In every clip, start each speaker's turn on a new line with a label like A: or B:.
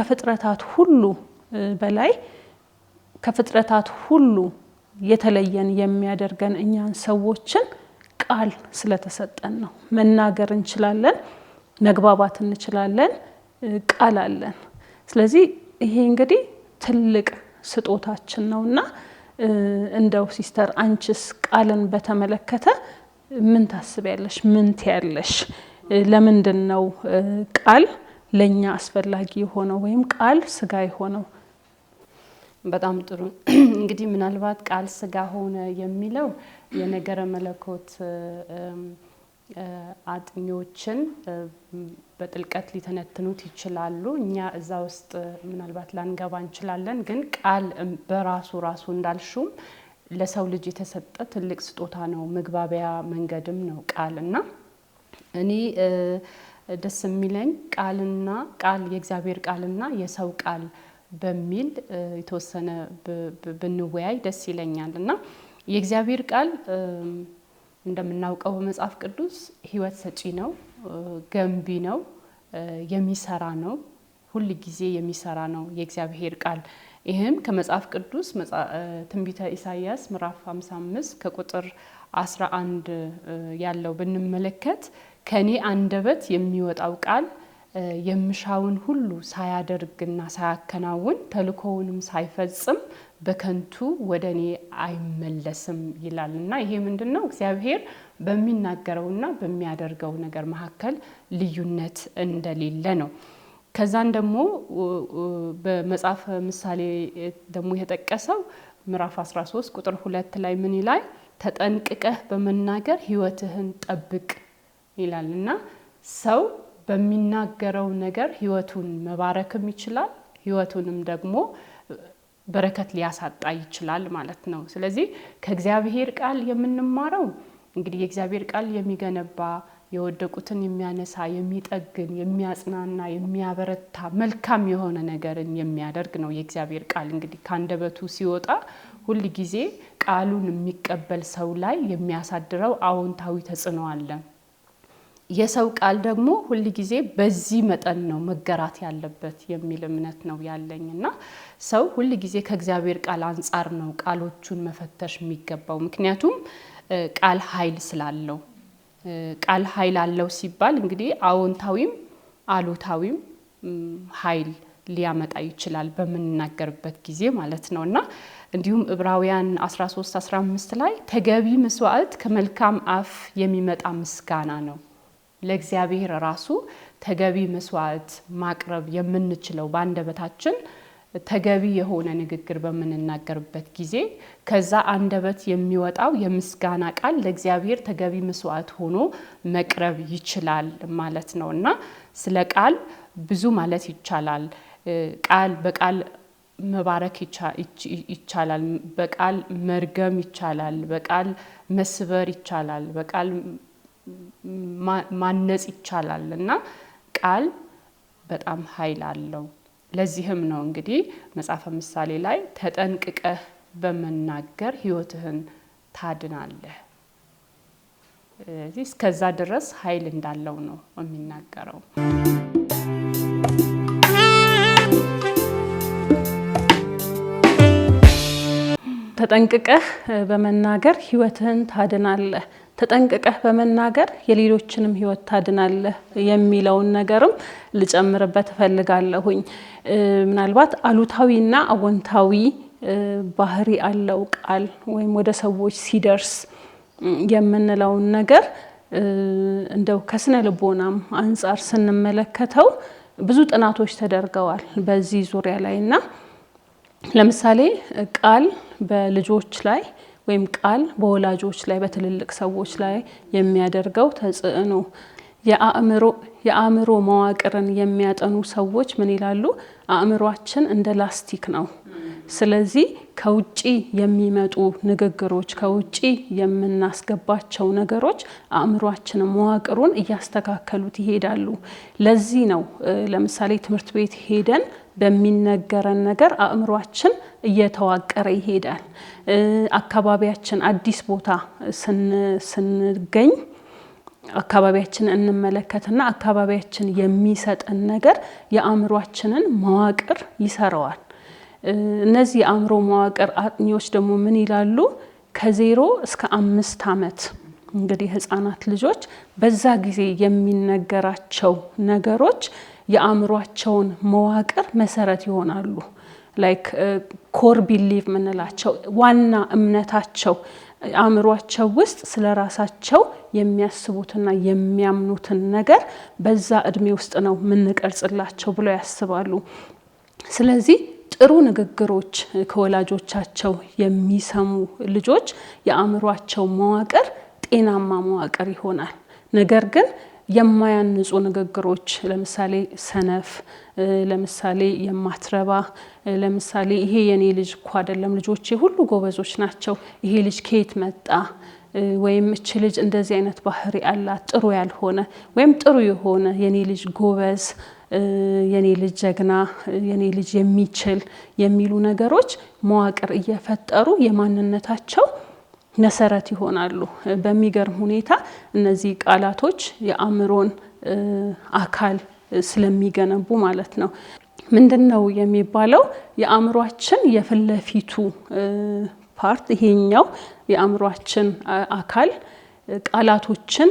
A: ከፍጥረታት ሁሉ በላይ ከፍጥረታት ሁሉ የተለየን የሚያደርገን እኛን ሰዎችን ቃል ስለተሰጠን ነው። መናገር እንችላለን፣ መግባባት እንችላለን፣ ቃል አለን። ስለዚህ ይሄ እንግዲህ ትልቅ ስጦታችን ነውና እንደው ሲስተር አንቺስ ቃልን በተመለከተ ምን ታስቢያለሽ? ምን ትያለሽ? ለምንድነው ቃል ለኛ አስፈላጊ ሆነው ወይም ቃል ስጋ ሆነው?
B: በጣም ጥሩ። እንግዲህ ምናልባት ቃል ስጋ ሆነ የሚለው የነገረ መለኮት አጥኚዎችን በጥልቀት ሊተነትኑት ይችላሉ። እኛ እዛ ውስጥ ምናልባት ላንገባ እንችላለን። ግን ቃል በራሱ እንዳልሹም ለሰው ልጅ የተሰጠ ትልቅ ስጦታ ነው። መግባቢያ መንገድም ነው ቃልና እኔ ደስ የሚለኝ ቃል የእግዚአብሔር ቃልና የሰው ቃል በሚል የተወሰነ ብንወያይ ደስ ይለኛል። እና የእግዚአብሔር ቃል እንደምናውቀው በመጽሐፍ ቅዱስ ሕይወት ሰጪ ነው፣ ገንቢ ነው፣ የሚሰራ ነው፣ ሁሉ ጊዜ የሚሰራ ነው የእግዚአብሔር ቃል። ይህም ከመጽሐፍ ቅዱስ ትንቢተ ኢሳይያስ ምዕራፍ 55 ከቁጥር 11 ያለው ብንመለከት ከኔ አንደበት የሚወጣው ቃል የምሻውን ሁሉ ሳያደርግና ሳያከናውን ተልኮውንም ሳይፈጽም በከንቱ ወደኔ አይመለስም ይላልና ይሄ ምንድነው? እግዚአብሔር በሚናገረውና በሚያደርገው ነገር መካከል ልዩነት እንደሌለ ነው። ከዛን ደግሞ በመጽሐፍ ምሳሌ ደግሞ የተጠቀሰው ምዕራፍ 13 ቁጥር 2 ላይ ምን ይላል? ተጠንቅቀህ በመናገር ሕይወትህን ጠብቅ ይላልና ሰው በሚናገረው ነገር ሕይወቱን መባረክም ይችላል፣ ሕይወቱንም ደግሞ በረከት ሊያሳጣ ይችላል ማለት ነው። ስለዚህ ከእግዚአብሔር ቃል የምንማረው እንግዲህ የእግዚአብሔር ቃል የሚገነባ የወደቁትን የሚያነሳ የሚጠግን የሚያጽናና የሚያበረታ መልካም የሆነ ነገርን የሚያደርግ ነው የእግዚአብሔር ቃል። እንግዲህ ካንደበቱ ሲወጣ ሁሉ ጊዜ ቃሉን የሚቀበል ሰው ላይ የሚያሳድረው አዎንታዊ ተጽዕኖ አለ። የሰው ቃል ደግሞ ሁሉ ጊዜ በዚህ መጠን ነው መገራት ያለበት የሚል እምነት ነው ያለኝና ሰው ሁሉ ጊዜ ከእግዚአብሔር ቃል አንፃር ነው ቃሎቹን መፈተሽ የሚገባው። ምክንያቱም ቃል ኃይል ስላለው ቃል ኃይል አለው ሲባል እንግዲህ አዎንታዊም አሉታዊም ኃይል ሊያመጣ ይችላል በመናገርበት ጊዜ ማለት ነውና እንዲሁም ዕብራውያን 13:15 ላይ ተገቢ መስዋዕት ከመልካም አፍ የሚመጣ ምስጋና ነው። ለእግዚአብሔር ራሱ ተገቢ መስዋዕት ማቅረብ የምንችለው በአንደበታችን ተገቢ የሆነ ንግግር በመናገርበት ጊዜ ከዛ አንደበት የሚወጣው የምስጋና ቃል ለእግዚአብሔር ተገቢ መስዋዕት ሆኖ መቅረብ ይችላል ማለት ነውና ስለ ቃል ብዙ ማለት ይቻላል። ቃል በቃል መባረክ ይቻላል፣ በቃል መርገም ይቻላል፣ በቃል መስበር ይቻላል፣ በቃል ማነጽ ይቻላል እና ቃል በጣም ኃይል አለው። ለዚህም ነው እንግዲህ መጽሐፈ ምሳሌ ላይ ተጠንቅቀህ በመናገር ሕይወትህን ታድናለህ። ስለዚህ እስከዛ ድረስ ኃይል እንዳለው ነው የሚናገረው።
A: ተጠንቅቀህ በመናገር ሕይወትህን ታድናለህ፣ ተጠንቅቀህ በመናገር የሌሎችንም ሕይወት ታድናለህ የሚለውን ነገርም ልጨምርበት ፈልጋለሁኝ። ምናልባት አሉታዊና አዎንታዊ ባህሪ አለው ቃል ወይም ወደ ሰዎች ሲደርስ የምንለውን ነገር እንደው ከስነ ልቦናም አንፃር ስንመለከተው ብዙ ጥናቶች ተደርገዋል በዚህ ዙሪያ ላይና ለምሳሌ ቃል በልጆች ላይ ወይም ቃል በወላጆች ላይ በትልልቅ ሰዎች ላይ የሚያደርገው ተጽዕኖ የአእምሮ መዋቅርን የሚያጠኑ ሰዎች ምን ይላሉ? አእምሯችን እንደ ላስቲክ ነው። ስለዚህ ከውጪ የሚመጡ ንግግሮች ከውጪ የምናስገባቸው ነገሮች አእምሯችን መዋቅሩን እያስተካከሉት ይሄዳሉ። ለዚህ ነው ለምሳሌ ትምህርት ቤት ሄደን በሚነገረን ነገር አእምሯችን እየተዋቀረ ይሄዳል። አካባቢያችን አዲስ ቦታ ስንገኝ አካባቢያችንን እንመለከትና አካባቢያችን የሚሰጠን ነገር የአእምሯችንን መዋቅር ይሰራዋል። እነዚህ የአእምሮ መዋቅር አጥኚዎች ደግሞ ምን ይላሉ? ከ0 እስከ 5 ዓመት እንግዲህ ህፃናት ልጆች በዛ ጊዜ የሚነገራቸው ነገሮች የአእምሯቸውን መዋቅር መሰረት ይሆናሉ። ላይክ ኮር ቢሊቭ ምንላቸው ዋና እምነታቸው አእምሯቸው ውስጥ ስለራሳቸው የሚያስቡትና የሚያምኑትን ነገር በዛ እድሜ ውስጥ ነው ምንቀርጽላቸው ብለው ያስባሉ። ስለዚህ ጥሩ ንግግሮች ከወላጆቻቸው የሚሰሙ ልጆች የአእምሯቸው መዋቅር ጤናማ መዋቅር ይሆናል። ነገር ግን የማያንጹ ንግግሮች ለምሳሌ ሰነፍ፣ ለምሳሌ የማትረባ፣ ለምሳሌ ይሄ የኔ ልጅ እኮ አይደለም ልጆቼ ሁሉ ጎበዞች ናቸው፣ ይሄ ልጅ ከየት መጣ፣ ወይም እቺ ልጅ እንደዚህ አይነት ባህሪ አላት ጥሩ ያልሆነ ወይም ጥሩ የሆነ የኔ ልጅ ጎበዝ፣ የኔ ልጅ ጀግና፣ የኔ ልጅ የሚችል የሚሉ ነገሮች መዋቅር እየፈጠሩ የማንነታቸው መሰረት ይሆናሉ። በሚገርም ሁኔታ እነዚህ ቃላቶች የአእምሮን አካል ስለሚገነቡ ማለት ነው። ምንድነው የሚባለው? የአእምሯችን የፊት ለፊቱ ፓርት ይሄኛው የአእምሯችን አካል ቃላቶችን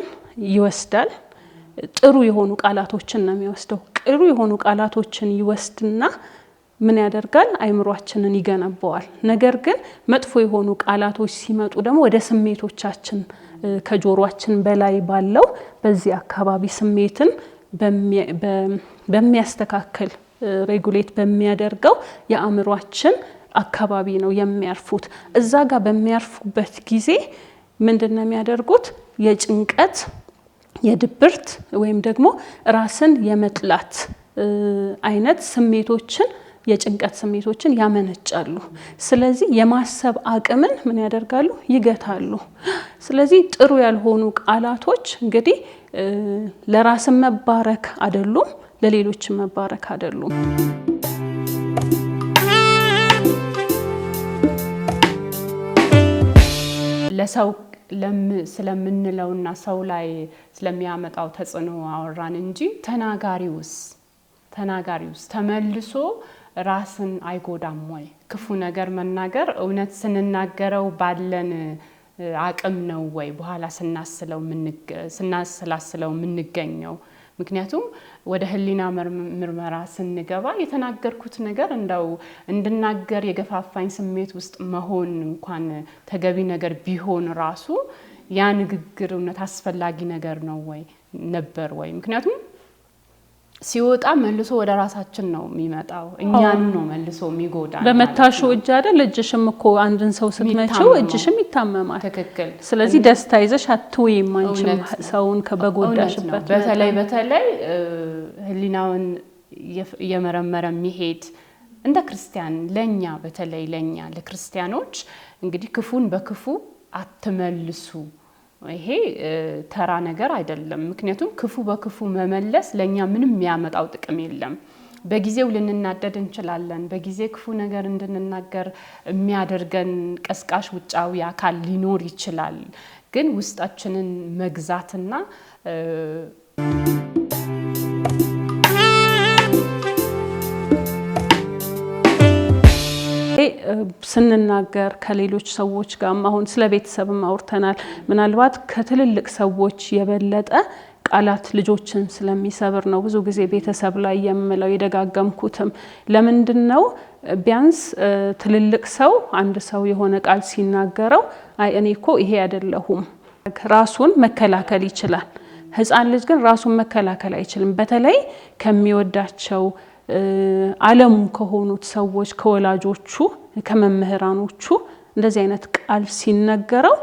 A: ይወስዳል። ጥሩ የሆኑ ቃላቶችን ነው የሚወስደው። ጥሩ የሆኑ ቃላቶችን ይወስድና ምን ያደርጋል? አእምሯችንን ይገነባዋል። ነገር ግን መጥፎ የሆኑ ቃላቶች ሲመጡ ደግሞ ወደ ስሜቶቻችን ከጆሮአችን በላይ ባለው በዚህ አካባቢ ስሜትን በሚያስተካክል ሬጉሌት በሚያደርገው የአእምሯችን አካባቢ ነው የሚያርፉት። እዛ ጋር በሚያርፉበት ጊዜ ምንድነው የሚያደርጉት? የጭንቀት፣ የድብርት ወይም ደግሞ ራስን የመጥላት አይነት ስሜቶችን የጭንቀት ስሜቶችን ያመነጫሉ። ስለዚህ የማሰብ አቅምን ምን ያደርጋሉ? ይገታሉ። ስለዚህ ጥሩ ያልሆኑ ቃላቶች እንግዲህ ለራስን መባረክ አይደሉም፣ ለሌሎችም መባረክ አይደሉም።
B: ለሰው ስለምንለውና ሰው ላይ ስለሚያመጣው ተጽዕኖ አወራን እንጂ ተናጋሪውስ ተመልሶ ራስን አይጎዳም ወይ? ክፉ ነገር መናገር እውነት ስንናገረው ባለን አቅም ነው ወይ በኋላ ስናስላስለው የምንገኘው? ምክንያቱም ወደ ህሊና ምርመራ ስንገባ የተናገርኩት ነገር እንደው እንድናገር የገፋፋኝ ስሜት ውስጥ መሆን እንኳን ተገቢ ነገር ቢሆን ራሱ ያ ንግግር እውነት አስፈላጊ ነገር ነው ወይ ነበር ወይ? ምክንያቱም ሲወጣ መልሶ ወደ ራሳችን ነው የሚመጣው፣ እኛን ነው መልሶ የሚጎዳን። በመታሹ
A: እጅ አይደል? እጅሽም እኮ አንድን ሰው ስትመጪው እጅሽም ይታመማል።
B: ትክክል።
A: ስለዚህ ደስታ ይዘሽ አትወይም አንቺም ሰውን ከበጎዳሽበት።
B: በተለይ ህሊናውን የመረመረ የሚሄድ እንደ ክርስቲያን ለኛ በተለይ ለኛ ለክርስቲያኖች እንግዲህ ክፉን በክፉ አትመልሱ። ይሄ ተራ ነገር አይደለም። ምክንያቱም ክፉ በክፉ መመለስ ለኛ ምንም የሚያመጣው ጥቅም የለም። በጊዜው ልንናደድ እንችላለን። በጊዜ ክፉ ነገር እንድንናገር የሚያደርገን ቀስቃሽ ውጫዊ አካል ሊኖር ይችላል። ግን ውስጣችንን መግዛትና
A: ስንናገር ከሌሎች ሰዎች ጋር አሁን ስለ ቤተሰብም አውርተናል። ምናልባት ከትልልቅ ሰዎች የበለጠ ቃላት ልጆችን ስለሚሰብር ነው ብዙ ጊዜ ቤተሰብ ላይ የምለው የደጋገምኩትም። ለምንድነው? ቢያንስ ትልልቅ ሰው አንድ ሰው የሆነ ቃል ሲናገረው አይ እኔ እኮ ይሄ አይደለሁም ራሱን መከላከል ይችላል። ህፃን ልጅ ግን ራሱን መከላከል አይችልም። በተለይ ከሚወዳቸው ዓለሙ ከሆኑት ሰዎች ከወላጆቹ ከመምህራኖቹ እንደዚህ አይነት ቃል ሲነገረው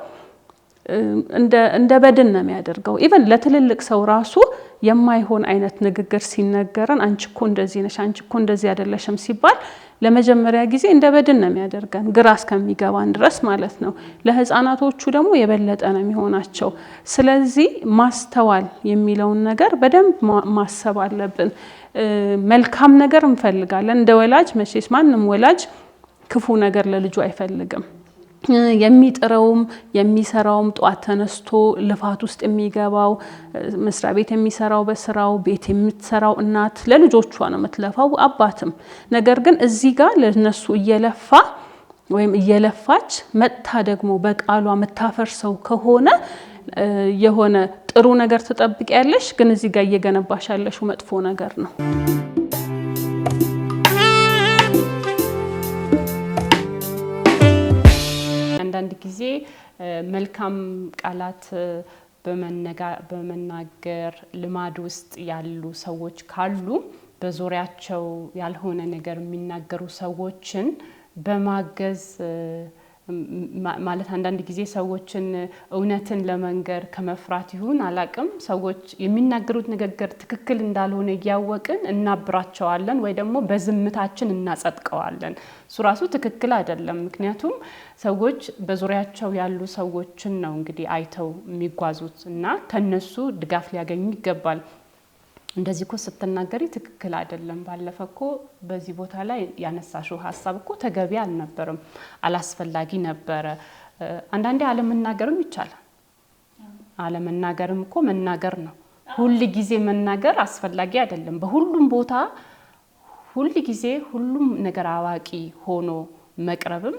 A: እንደ በድን ነው የሚያደርገው። ኢቭን ለትልልቅ ሰው ራሱ የማይሆን አይነት ንግግር ሲነገረን አንቺ እኮ እንደዚህ ነሽ፣ አንቺ እኮ እንደዚህ አይደለሽም ሲባል ለመጀመሪያ ጊዜ እንደ በድን ነው የሚያደርገን ግራ እስከሚገባን ድረስ ማለት ነው። ለህፃናቶቹ ደግሞ የበለጠ ነው የሚሆናቸው። ስለዚህ ማስተዋል የሚለውን ነገር በደንብ ማሰብ አለብን። መልካም ነገር እንፈልጋለን እንደ ወላጅ። መቼስ ማንም ወላጅ ክፉ ነገር ለልጁ አይፈልግም። የሚጥረውም የሚሰራውም ጧት ተነስቶ ልፋት ውስጥ የሚገባው መስሪያ ቤት የሚሰራው በስራው ቤት የምትሰራው እናት ለልጆቿ ነው የምትለፋው አባትም ነገር ግን እዚህ ጋር ለነሱ እየለፋ ወይም እየለፋች መጥታ ደግሞ በቃሏ መታፈርሰው ከሆነ የሆነ ጥሩ ነገር ተጠብቂያለሽ ግን እዚህ ጋር እየገነባሽ ያለሽው መጥፎ ነገር ነው
B: አንዳንድ ጊዜ መልካም ቃላት በመናገር ልማድ ውስጥ ያሉ ሰዎች ካሉ በዙሪያቸው ያልሆነ ነገር የሚናገሩ ሰዎችን በማገዝ ማለት አንዳንድ ጊዜ ሰዎችን እውነትን ለመንገር ከመፍራት ይሁን አላቅም ሰዎች የሚናገሩት ንግግር ትክክል እንዳልሆነ ያያወቅን እናብራቸዋለን ወይ ደግሞ በዝምታችን እናጸድቀዋለን እሱ ራሱ ትክክል አይደለም ምክንያቱም ሰዎች በዙሪያቸው ያሉ ሰዎችን ነው እንግዲህ አይተው የሚጓዙት እና ከነሱ ድጋፍ ሊያገኙ ይገባል እንደዚህ እኮ ስትናገሪ ትክክል አይደለም ባለፈኮ በዚህ ቦታ ላይ ያነሳሽው ሐሳብ እኮ ተገቢ አልነበረም አላስፈላጊ ነበር አንዳንዴ አለመናገርም ይቻላል አለመናገርም እኮ መናገር ነው ሁሉ ጊዜ መናገር አስፈላጊ አይደለም በሁሉም ቦታ ሁሉ ጊዜ ሁሉም ነገር አዋቂ ሆኖ መቅረብም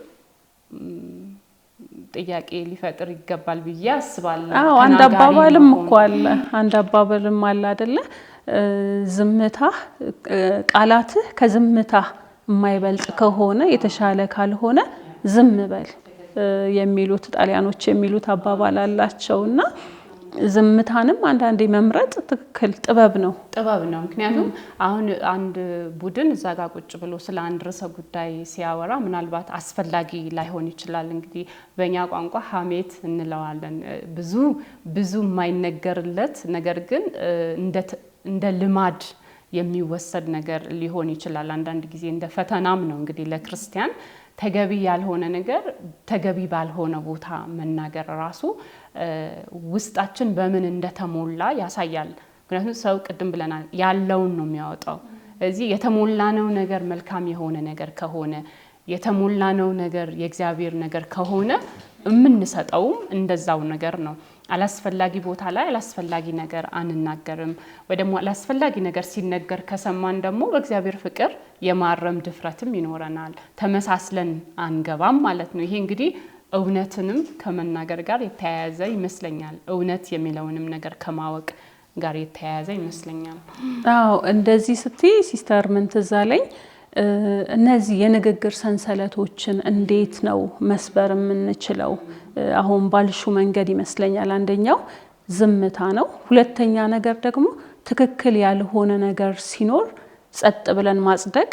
B: ጥያቄ ሊፈጥር ይገባል ብዬ አስባለሁ
A: አንድ አባባልም እኮ አለ አንድ አባባልም አለ አይደለ ዝምታ ቃላትህ ከዝምታ የማይበልጥ ከሆነ የተሻለ ካልሆነ ዝም በል የሚሉት ጣሊያኖች የሚሉት አባባል አላቸውና ዝምታንም አንዳንዴ መምረጥ ትክክል ጥበብ ነው
B: ምክንያቱም አሁን አንድ ቡድን እዛ ጋር ቁጭ ብሎ ስለ አንድ ርዕሰ ጉዳይ ሲያወራ ምናልባት አስፈላጊ ላይሆን ይችላል እንግዲህ በእኛ ቋንቋ ሐሜት እንለዋለን ብዙ የማይነገርለት ነገር ግን እንደ ልማድ የሚወሰድ ነገር ሊሆን ይችላል አንዳንድ ጊዜ እንደ ፈተናም ነው እንግዲህ ለክርስቲያን ተገቢ ያልሆነ ነገር ተገቢ ባልሆነ ቦታ መናገር ራሱ ውስጣችን በምን እንደተሞላ ያሳያል ምክንያቱም ሰው ቅድም ብለናል ያለውን ነው የሚያወጣው እዚህ የተሞላነው ነገር መልካም የሆነ ነገር ከሆነ የተሞላነው ነገር የእግዚአብሔር ነገር ከሆነ የምንሰጠውም እንደዛው ነገር ነው አላስፈላጊ ቦታ ላይ አላስፈላጊ ነገር አንናገርም ወይ ደግሞ አላስፈላጊ ነገር ሲነገር ከሰማን ደግሞ በእግዚአብሔር ፍቅር የማረም ድፍረትም ይኖረናል ተመሳስለን አንገባም ማለት ነው ይሄ እንግዲህ እውነትንም ከመናገር ጋር የተያያዘ ይመስለኛል እውነት የሚለውንም ነገር ከማወቅ ጋር የተያያዘ ይመስለኛል
A: አዎ እንደዚህ ስትይ ሲስተር ምን ትዛለኝ እነዚህ የንግግር ሰንሰለቶችን እንዴት ነው መስበር የምንችለው አሁን ባልሹ መንገድ ይመስለኛል አንደኛው ዝምታ ነው ሁለተኛ ነገር ደግሞ ትክክል ያልሆነ ነገር ሲኖር ጸጥ ብለን ማጽደቅ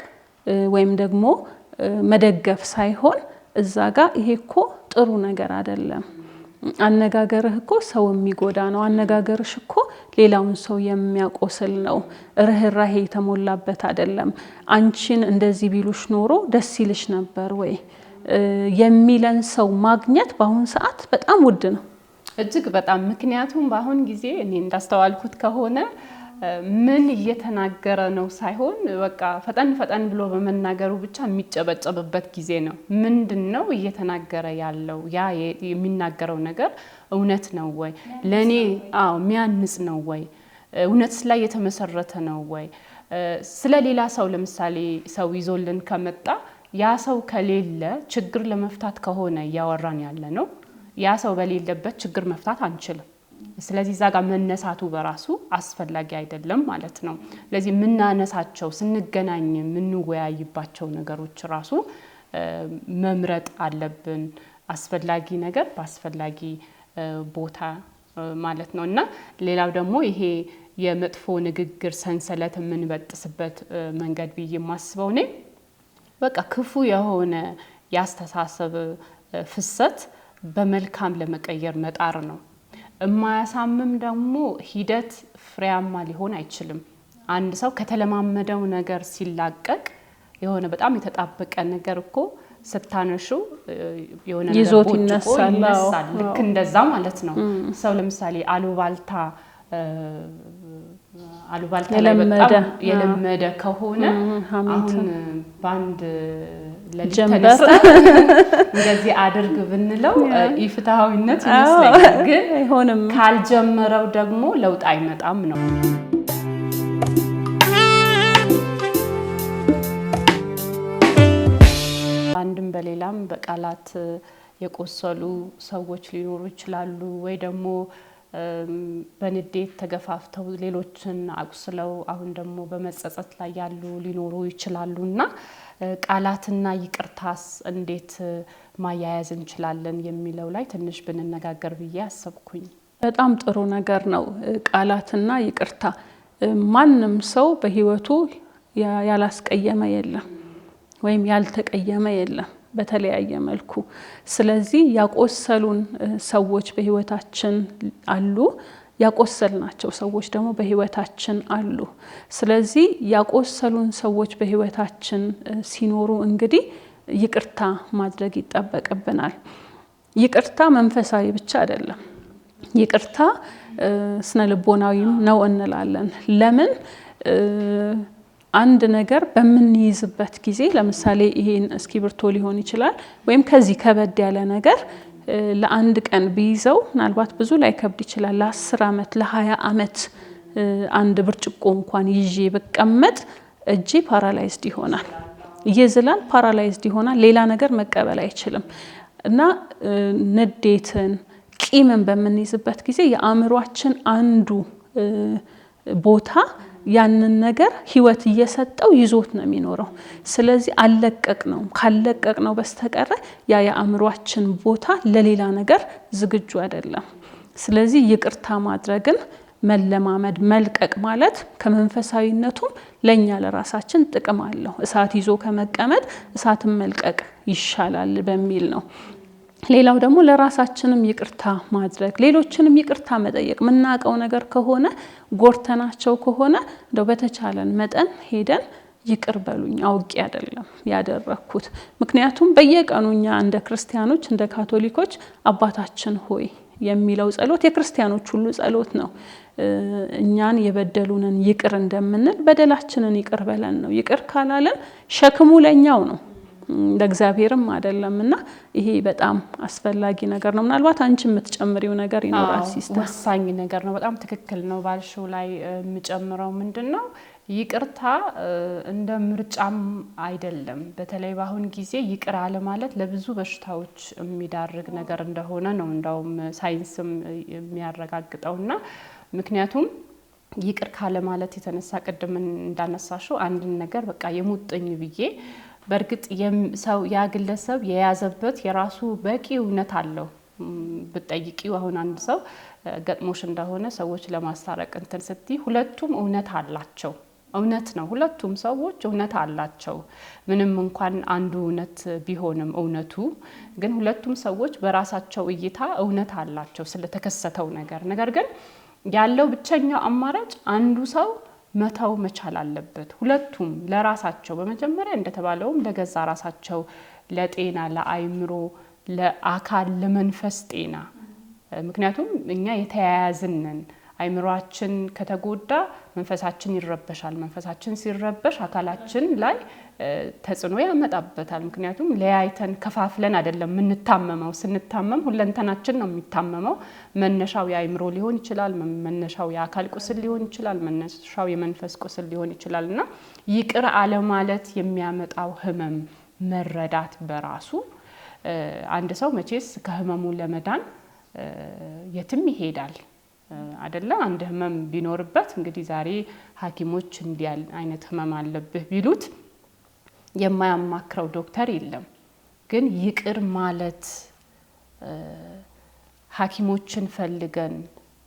A: ወይም ደግሞ መደገፍ ሳይሆን እዛ ጋር ይሄ እኮ ጥሩ ነገር አይደለም አነጋገርህ እኮ ሰው የሚጎዳ ነው አነጋገርሽ እኮ ሌላውን ሰው የሚያቆስል ነው ርህራሄ የተሞላበት አይደለም አንቺን እንደዚህ ቢሉሽ ኖሮ ደስ ይልሽ ነበር ወይ የሚለን ሰው ማግኘት በአሁን ሰዓት በጣም ውድ ነው
B: እጅግ በጣም ምክንያቱም በአሁን ጊዜ እኔ እንዳስተዋልኩት ከሆነ ምን እየተናገረ ነው ሳይሆን በቃ ፈጠን ብሎ በመናገሩ ብቻ የሚጨበጨብበት ጊዜ ነው ምንድነው እየተናገረ ያለው ያ የሚናገረው ነገር እውነት ነው ወይ ለኔ የሚያንጽ ነው ወይ እውነት ላይ የተመሰረተ ነው ወይ ስለሌላ ሰው ለምሳሌ ሰው ይዞልን ከመጣ ያ ሰው ከሌለ ችግር ለመፍታት ከሆነ ያወራን ያለ ነው ያ ሰው በሌለበት ችግር መፍታት አንችልም ስለዚህ ዛጋ መነሳቱ በራሱ አስፈላጊ አይደለም ማለት ነው ስለዚህ ምናነሳቸው ስንገናኝ ምንወያይባቸው ነገሮች ራሱ መምረጥ አለብን አስፈላጊ ነገር በአስፈላጊ ቦታ ማለት ነውና ሌላው ደግሞ ይሄ የመጥፎ ንግግር ሰንሰለት የምንበጥስበት መንገድ ብዬ ማስበው ነው በቃ ክፉ የሆነ ያስተሳሰብ ፍሰት በመልካም ለመቀየር መጣር ነው እማያሳምም ደግሞ ሂደት ፍሬያማ ሊሆን አይችልም አንድ ሰው ከተለማመደው ነገር ሲላቀቅ የሆነ በጣም የተጣበቀ ነገር እኮ ስታነሹ የሆነ ነገር ይነሳል ልክ እንደዛ ማለት ነው ሰው ለምሳሌ አሉባልታ ላይ በጣም የለመደ ከሆነ አሁን ባንድ ለሊት ተነስተን እንደዚህ አድርግ ብንለው ኢፍትሃዊነት ይመስለኛል። ግን
A: አይሆንም።
B: ካልጀመረው ደግሞ ለውጥ አይመጣም ነው። አንድም በሌላም በቃላት የቆሰሉ ሰዎች ሊኖሩ ይችላሉ ወይ ደግሞ በንዴት ተገፋፍተው ሌሎችን አቁስለው አሁን ደግሞ በመጸጸት ላይ ያሉ ሊኖሩ ይችላሉና ቃላትና ይቅርታስ እንዴት ማያያዝ እንችላለን የሚለው ላይ ትንሽ ብንነጋገር ብዬ አሰብኩኝ።
A: በጣም ጥሩ ነገር ነው። ቃላትና ይቅርታ ማንም ሰው በህይወቱ ያላስቀየመ የለም ወይም ያልተቀየመ የለም በተለያየ መልኩ። ስለዚህ ያቆሰሉን ሰዎች በህይወታችን አሉ፣ ያቆሰልናቸው ሰዎች ደግሞ በህይወታችን አሉ። ስለዚህ ያቆሰሉን ሰዎች በህይወታችን ሲኖሩ እንግዲህ ይቅርታ ማድረግ ይጠበቅብናል። ይቅርታ መንፈሳዊ ብቻ አይደለም፣ ይቅርታ ስነ ልቦናዊም ነው እንላለን። ለምን? አንድ ነገር በምንይዝበት ጊዜ ለምሳሌ ይሄን እስክሪብቶ ሊሆን ይችላል ወይም ከዚህ ከበድ ያለ ነገር ለአንድ ቀን ቢይዘው ምናልባት ብዙ ላይ ከብድ ይችላል። ለ10 ዓመት ለ20 ዓመት አንድ ብርጭቆ እንኳን ይዤ በቀመጥ እጄ ፓራላይዝድ ይሆናል፣ ይዝላል፣ ፓራላይዝድ ይሆናል፣ ሌላ ነገር መቀበል አይችልም። እና ንዴትን ቂምን በምንይዝበት ጊዜ የአእምሯችን አንዱ ቦታ ያንን ነገር ህይወት እየሰጠው ይዞት ነው የሚኖረው። ስለዚህ ካለቀቅነው በስተቀር ያ የአእምሯችን ቦታ ለሌላ ነገር ዝግጁ አይደለም። ስለዚህ ይቅርታ ማድረግን መለማመድ መልቀቅ ማለት ከመንፈሳዊነቱም ለኛ ለራሳችን ጥቅም አለው። እሳት ይዞ ከመቀመጥ እሳትን መልቀቅ ይሻላል በሚል ነው። ሌላው ደግሞ ለራሳችንም ይቅርታ ማድረግ፣ ሌሎችንም ይቅርታ መጠየቅ። ምናቀው ነገር ከሆነ ጎርተናቸው ከሆነ እንደው በተቻለን መጠን ሄደን ይቅር በሉኝ አውቄ አይደለም ያደረኩት። ምክንያቱም በየቀኑ እኛ እንደ ክርስቲያኖች እንደ ካቶሊኮች አባታችን ሆይ የሚለው ጸሎት የክርስቲያኖች ሁሉ ጸሎት ነው። እኛን የበደሉንን ይቅር እንደምንል በደላችንን ይቅር በለን ነው። ይቅር ካላለን ሸክሙ ለኛው ነው ለእግዚአብሔርም አይደለምና ይሄ በጣም አስፈላጊ ነገር ነው። ምናልባት አንቺ የምትጨምሪው ነገር ይኖራል ሲስተር?
B: ወሳኝ ነገር ነው። በጣም ትክክል ነው። ባልሽው ላይ የምጨምረው ምንድነው ይቅርታ እንደ ምርጫም አይደለም። በተለይ በአሁን ጊዜ ይቅር አለ ማለት ለብዙ በሽታዎች የሚዳርግ ነገር እንደሆነ ነው እንዳውም ሳይንስም የሚያረጋግጠውና ምክንያቱም ይቅር ካለ ማለት የተነሳ ቅድም እንዳነሳሽው አንድን ነገር በቃ የሙጥኝ ብዬ በርግጥ ሰው ያ ግለሰብ የያዘበት የራሱ በቂ እውነት አለው። ብትጠይቂው አሁን አንድ ሰው ገጥሞሽ እንደሆነ ሰዎች ለማስታረቅ እንትን ስትይ ሁለቱም እውነት አላቸው። እውነት ነው፣ ሁለቱም ሰዎች እውነት አላቸው። ምንም እንኳን አንዱ እውነት ቢሆንም እውነቱ ግን ሁለቱም ሰዎች በራሳቸው እይታ እውነት አላቸው ስለተከሰተው ነገር ግን ያለው ብቸኛው አማራጭ አንዱ ሰው መተው መቻል አለበት። ሁለቱም ለራሳቸው በመጀመሪያ እንደተባለውም ለገዛ ራሳቸው ለጤና፣ ለአይምሮ፣ ለአካል፣ ለመንፈስ ጤና። ምክንያቱም እኛ የተያያዝነን አይምሮአችን ከተጎዳ መንፈሳችን ይረበሻል። መንፈሳችን ሲረበሽ አካላችን ላይ ተጽዕኖ ያመጣበታል። ምክንያቱም ለያይተን ከፋፍለን አይደለም የምንታመመው። ስንታመም ሁለንተናችን ነው የሚታመመው። መነሻው የአይምሮ ሊሆን ይችላል፣ መነሻው የአካል ቁስል ሊሆን ይችላል፣ መነሻው የመንፈስ ቁስል ሊሆን ይችላል እና ይቅር አለ ማለት የሚያመጣው ህመም መረዳት በራሱ አንድ ሰው መቼስ ከህመሙ ለመዳን የትም ይሄዳል አይደለ? አንድ ህመም ቢኖርበት እንግዲህ ዛሬ ሐኪሞች እንዲህ አይነት ህመም አለብህ ቢሉት የማያማክረው ዶክተር የለም። ግን ይቅር ማለት ሐኪሞችን ፈልገን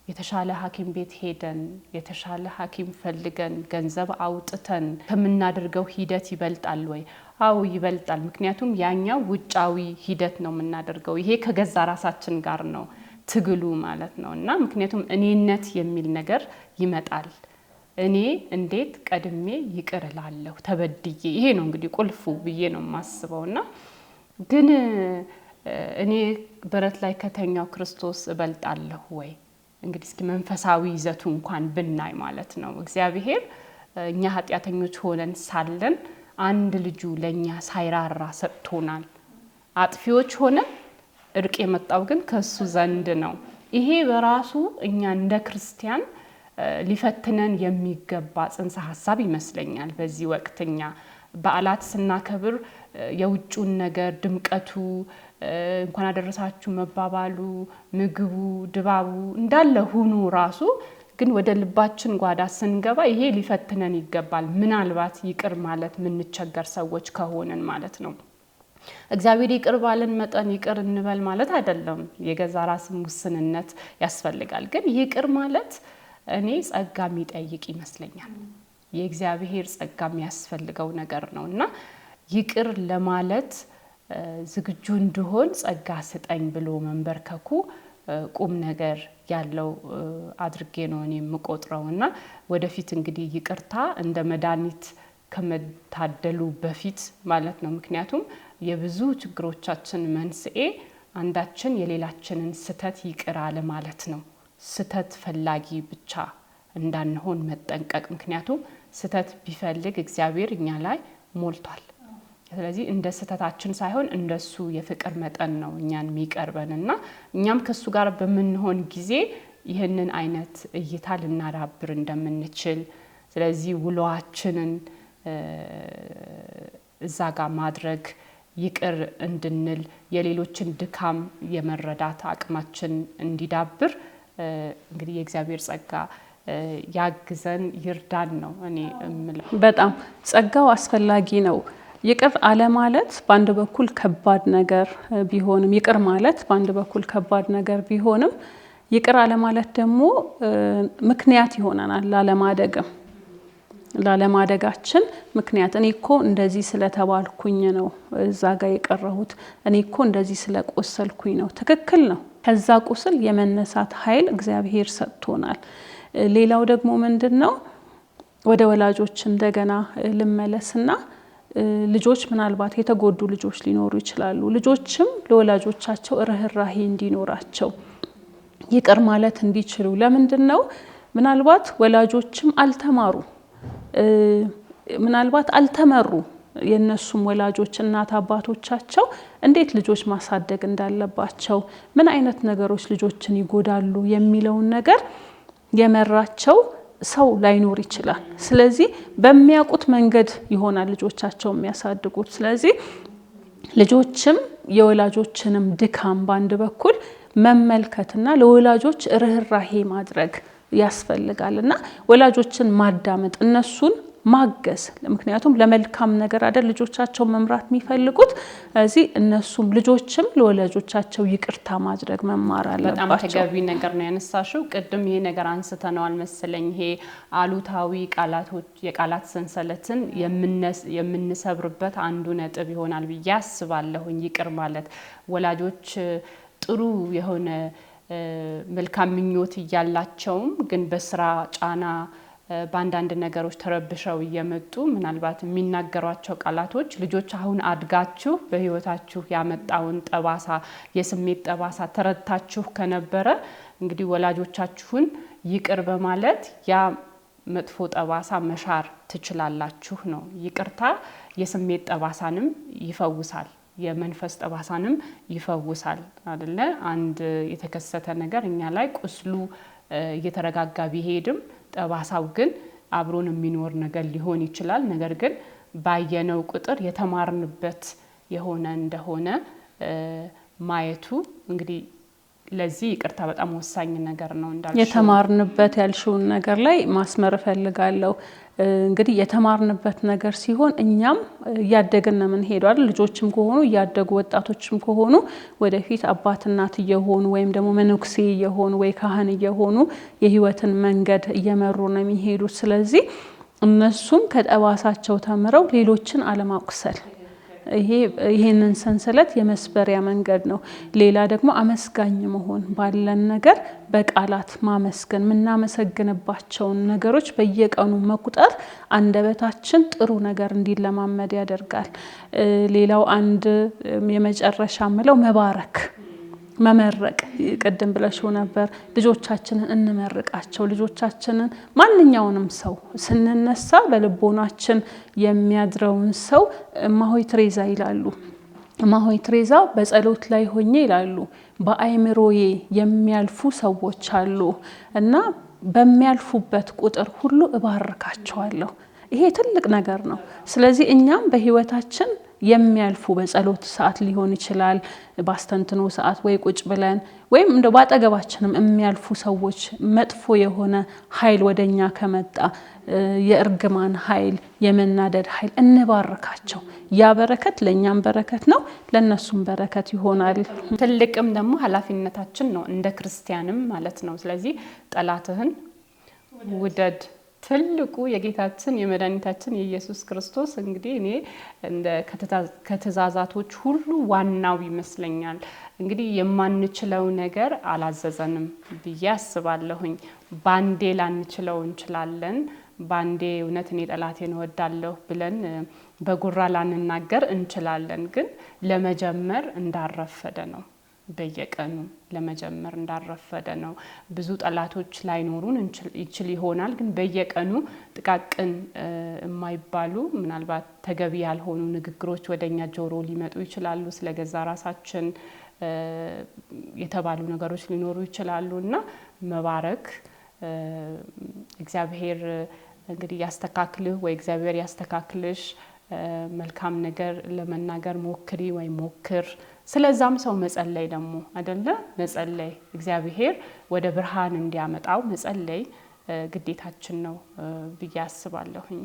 B: የተሻለ ሐኪም ቤት ሄደን የተሻለ ሐኪም ፈልገን ገንዘብ አውጥተን ከምናደርገው ሂደት ይበልጣል ወይ? አዎ ይበልጣል። ምክንያቱም ያኛው ውጫዊ ሂደት ነው የምናደርገው፣ ይሄ ከገዛ ራሳችን ጋር ነው ትግሉ ማለት ነው። እና ምክንያቱም እኔነት የሚል ነገር ይመጣል። እኔ እንዴት ቀድሜ ይቅር እላለሁ ተበድዬ? ይሄ ነው እንግዲህ ቁልፉ ብዬ ነው የማስበውና ግን እኔ በረት ላይ ከተኛው ክርስቶስ እበልጣለሁ ወይ? እንግዲህ እስኪ መንፈሳዊ ይዘቱ እንኳን ብናይ ማለት ነው። እግዚአብሔር እኛ ኃጢአተኞች ሆነን ሳለን አንድ ልጁ ለኛ ሳይራራ ሰጥቶናል። አጥፊዎች ሆነ እርቅ የመጣው ግን ከሱ ዘንድ ነው። ይሄ በራሱ እኛ እንደ ክርስቲያን ሊፈትነን የሚገባ ጽንሰ ሐሳብ ይመስለኛል። በዚህ ወቅትኛ በዓላት ስናከብር የውጭውን ነገር ድምቀቱ እንኳን አደረሳችሁ መባባሉ ምግቡ ድባቡ እንዳለ ሆኖ ራሱ ግን ወደ ልባችን ጓዳ ስንገባ ይሄ ሊፈትነን ይገባል። ምናልባት ይቅር ማለት ምንቸገር ሰዎች ከሆነን ማለት ነው። እግዚአብሔር ይቅር ባለን መጠን ይቅር እንበል ማለት አይደለም። የገዛ ራስን ውስንነት ያስፈልጋል። ግን ይቅር ማለት እኔ ጸጋ የሚጠይቅ ይመስለኛል። የእግዚአብሔር ጸጋ የሚያስፈልገው ነገር ነውና ይቅር ለማለት ዝግጁ እንድሆን ጸጋ ስጠኝ ብሎ መንበርከኩ ቁም ነገር ያለው አድርጌ ነው እኔ የምቆጥረውና ወደፊት እንግዲህ ይቅርታ እንደ መድኃኒት ከመታደሉ በፊት ማለት ነው። ምክንያቱም የብዙ ችግሮቻችን መንስኤ አንዳችን የሌላችንን ስተት ይቅር አለ ማለት ነው። ስተት ፈላጊ ብቻ እንዳንሆን መጠንቀቅ። ምክንያቱም ስተት ቢፈልግ እግዚአብሔር እኛ ላይ ሞልቷል። ስለዚህ እንደ ስተታችን ሳይሆን እንደሱ የፍቅር መጠን ነው እኛን የሚቀርበንና እኛም ከሱ ጋር በምንሆን ጊዜ ይህንን አይነት እይታ ልናዳብር እንደምንችል ስለዚህ ውሎአችንን እዛ ጋር ማድረግ ይቅር እንድንል የሌሎችን ድካም የመረዳት አቅማችን እንዲዳብር እንግዲህ የእግዚአብሔር ጸጋ ያግዘን ይርዳን ነው እኔ እምለው።
A: በጣም ጸጋው አስፈላጊ ነው። ይቅር አለ ማለት በአንድ በኩል ከባድ ነገር ቢሆንም ይቅር ማለት በአንድ በኩል ከባድ ነገር ቢሆንም ይቅር አለ ማለት ደግሞ ምክንያት ይሆነናል ላለማደጋችን ምክንያት። እኔ እኮ እንደዚህ ስለተባልኩኝ ነው እዛ ጋር የቀረሁት፣ እኔ እኮ እንደዚህ ስለቆሰልኩኝ ነው። ትክክል ነው። ከዛ ቁስል የመነሳት ኃይል እግዚአብሔር ሰጥቶናል። ሌላው ደግሞ ምንድነው ወደ ወላጆች እንደገና ልመለስና ልጆች ምናልባት የተጎዱ ልጆች ሊኖሩ ይችላሉ። ልጆችም ለወላጆቻቸው ርህራሄ እንዲኖራቸው ይቅር ማለት እንዲችሉ ለምንድነው ምናልባት ወላጆችም አልተመሩ የነሱም ወላጆች እናት አባቶቻቸው እንዴት ልጆች ማሳደግ እንዳለባቸው ምን አይነት ነገሮች ልጆችን ይጎዳሉ የሚለውን ነገር የመራቸው ሰው ላይኖር ይችላል። ስለዚህ በሚያውቁት መንገድ ይሆናል ልጆቻቸው የሚያሳድጉት። ስለዚህ ልጆችም የወላጆችንም ድካም በአንድ በኩል መመልከትና ለወላጆች ርህራሄ ማድረግ ያስፈልጋልና ወላጆችን ማዳመጥ እነሱን ማገዝ። ምክንያቱም ለመልካም ነገር አይደል ልጆቻቸው መምራት የሚፈልጉት። እዚህ እነሱም ልጆችም ለወላጆቻቸው ይቅርታ ማድረግ መማር አለባቸው።
B: በጣም ተገቢ ነገር ነው ያነሳሽው። ቅድም ይሄ ነገር አንስተነዋል መሰለኝ። ይሄ አሉታዊ ቃላቶች የቃላት ሰንሰለትን የምንሰብርበት አንዱ ነጥብ ይሆናል ብዬ አስባለሁኝ። ይቅር ማለት ወላጆች ጥሩ የሆነ መልካም ምኞት እያላቸውም ግን በስራ ጫና በአንዳንድ ነገሮች ተረብሸው እየመጡ ምናልባት የሚናገሯቸው ቃላቶች ልጆች አሁን አድጋችሁ በህይወታችሁ ያመጣውን ጠባሳ የስሜት ጠባሳ ተረድታችሁ ከነበረ እንግዲህ ወላጆቻችሁን ይቅር በማለት ያ መጥፎ ጠባሳ መሻር ትችላላችሁ ነው። ይቅርታ የስሜት ጠባሳንም ይፈውሳል፣ የመንፈስ ጠባሳንም ይፈውሳል አይደለ? አንድ የተከሰተ ነገር እኛ ላይ ቁስሉ እየተረጋጋ ቢሄድም ጠባሳው ግን አብሮን የሚኖር ነገር ሊሆን ይችላል። ነገር ግን ባየነው ቁጥር የተማርንበት የሆነ እንደሆነ ማየቱ እንግዲህ ለዚህ ይቅርታ በጣም ወሳኝ ነገር ነው። እንዳልሽው
A: የተማርንበት ያልሽውን ነገር ላይ ማስመር ፈልጋለሁ። እንግዲህ የተማርንበት ነገር ሲሆን እኛም ያደገን ምን ሄዷል። ልጆችም ከሆኑ ያደጉ ወጣቶችም ከሆኑ ወደፊት አባት እናት እየሆኑ ወይም ደግሞ መነኩሴ እየሆኑ ወይ ካህን እየሆኑ የህይወትን መንገድ እየመሩ ነው የሚሄዱት። ስለዚህ እነሱም ከጠባሳቸው ተምረው ሌሎችን አለማቁሰል ይሄንን ሰንሰለት የመስበሪያ መንገድ ነው። ሌላ ደግሞ አመስጋኝ መሆን ባለን ነገር በቃላት ማመስገን ምናመሰግንባቸውን ነገሮች በየቀኑ መቁጠር አንደበታችን ጥሩ ነገር እንዲለማመድ ያደርጋል። ሌላው አንድ የመጨረሻ ምለው መባረክ መመረቅ ቀደም ብለሽው ነበር። ልጆቻችንን እንመርቃቸው። ልጆቻችንን ማንኛውንም ሰው ስንነሳ በልቦናችን የሚያድረውን ሰው እማሆይ ትሬዛ ይላሉ። እማሆይ ትሬዛ በጸሎት ላይ ሆኜ ይላሉ በአይምሮዬ የሚያልፉ ሰዎች አሉ እና በሚያልፉበት ቁጥር ሁሉ እባርካቸዋለሁ። ይሄ ትልቅ ነገር ነው። ስለዚህ እኛም በህይወታችን የሚያልፉ በጸሎት ሰዓት ሊሆን ይችላል፣ ባስተንትኖ ሰዓት ወይ ቁጭ ብለን ወይም እንደ ባጠገባችንም የሚያልፉ ሰዎች መጥፎ የሆነ ኃይል ወደኛ ከመጣ የእርግማን ኃይል፣ የመናደድ ኃይል እንባርካቸው። ያ በረከት ለኛም በረከት ነው፣ ለነሱም በረከት ይሆናል።
B: ትልቅም ደግሞ ኃላፊነታችን ነው እንደ ክርስቲያንም ማለት ነው። ስለዚህ ጠላትህን ውደድ ትልቁ የጌታችን የመድኃኒታችን የኢየሱስ ክርስቶስ እንግዲህ እኔ እንደ ከተዛዛቶች ሁሉ ዋናው ይመስለኛል። እንግዲህ የማንችለው ነገር አላዘዘንም ብዬ አስባለሁኝ። ባንዴ ላንችለው እንችላለን። ባንዴ እውነት እኔ ጠላቴን እወዳለሁ ብለን በጉራ ላንናገር እንችላለን። ግን ለመጀመር እንዳረፈደ ነው። በየቀኑ ለመጀመር እንዳረፈደ ነው። ብዙ ጠላቶች ላይኖሩን ይችል ይሆናል። ግን በየቀኑ ጥቃቅን የማይባሉ ምናልባት ተገቢ ያልሆኑ ንግግሮች ወደኛ ጆሮ ሊመጡ ይችላሉ። ስለገዛ ራሳችን የተባሉ ነገሮች ሊኖሩ ይችላሉ እና መባረክ እግዚአብሔር እንግዲህ ያስተካክልህ ወይ እግዚአብሔር ያስተካክልሽ። መልካም ነገር ለመናገር ሞክሪ ወይ ሞክር። ስለዛም ሰው መጸለይ ደግሞ አይደለ? መጸለይ እግዚአብሔር ወደ ብርሃን እንዲያመጣው መጸለይ ግዴታችን ነው ብዬ አስባለሁኝ።